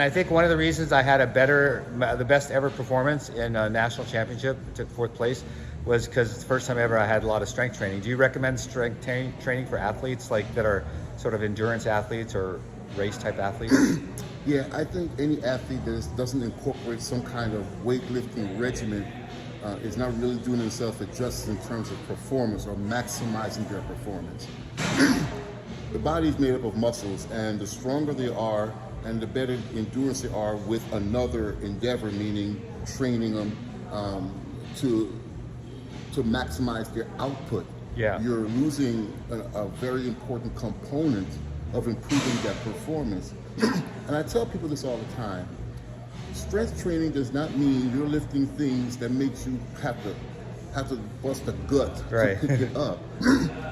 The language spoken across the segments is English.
I think one of the reasons I had the best ever performance in a national championship, took fourth place, was because it's the first time ever I had a lot of strength training. Do you recommend strength training for athletes like that are sort of endurance athletes or race type athletes? Yeah, I think any athlete that doesn't incorporate some kind of weightlifting regimen is not really doing themselves a justice in terms of performance or maximizing their performance. The body is made up of muscles, and the stronger they are and the better endurance they are with another endeavor, meaning training them to maximize their output. Yeah. You're losing a very important component of improving that performance. And I tell people this all the time. Strength training does not mean you're lifting things that makes you have to bust a gut to pick it up.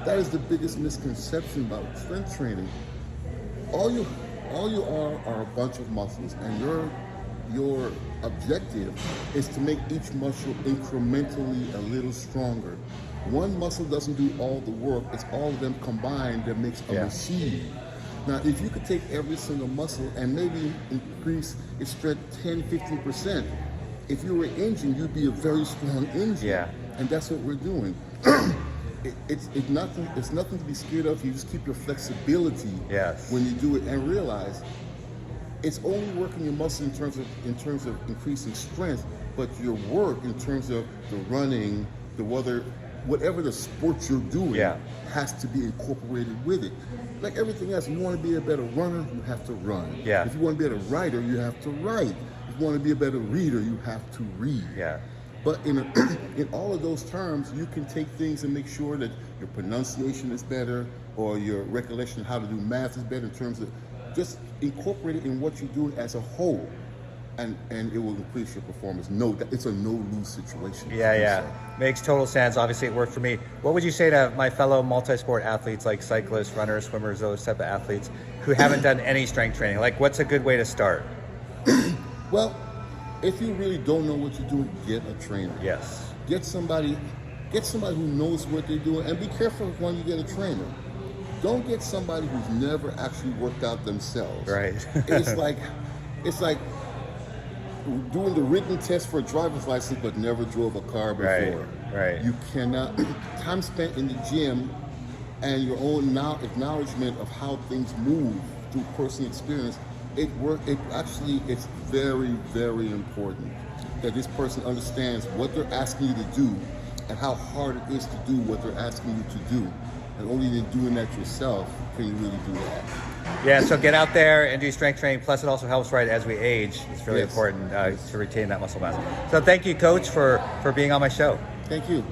That is the biggest misconception about strength training. All you are a bunch of muscles, and your objective is to make each muscle incrementally a little stronger. One muscle doesn't do all the work, it's all of them combined that makes a machine. Now, if you could take every single muscle and maybe increase its strength 10-15%, if you were an engine, you'd be a very strong engine. Yeah. And that's what we're doing. It's nothing to be scared of. You just keep your flexibility when you do it, and realize it's only working your muscle in terms of increasing strength, but your work in terms of the running, whatever the sport you're doing has to be incorporated with it. Like everything else, if you want to be a better runner, you have to run. Yeah. If you want to be a better writer, you have to write. If you want to be a better reader, you have to read. Yeah. But in all of those terms, you can take things and make sure that your pronunciation is better, or your recollection of how to do math is better, in terms of just incorporate it in what you're doing as a whole, and it will increase your performance. No, it's a no-lose situation. Yeah. Makes total sense. Obviously, it worked for me. What would you say to my fellow multi-sport athletes, like cyclists, runners, swimmers, those type of athletes, who haven't done any strength training? Like, what's a good way to start? Well, if you really don't know what you're doing, get a trainer. Yes. Get somebody who knows what they're doing, and be careful when you get a trainer. Don't get somebody who's never actually worked out themselves. Right. It's like doing the written test for a driver's license but never drove a car before. Right. You cannot. Time spent in the gym and your own acknowledgement of how things move through personal experience, it's very, very important that this person understands what they're asking you to do and how hard it is to do what they're asking you to do. And only in doing that yourself can you really do that. Yeah, so get out there and do strength training. Plus, it also helps, as we age. It's really important to retain that muscle mass. So thank you, Coach, for being on my show. Thank you.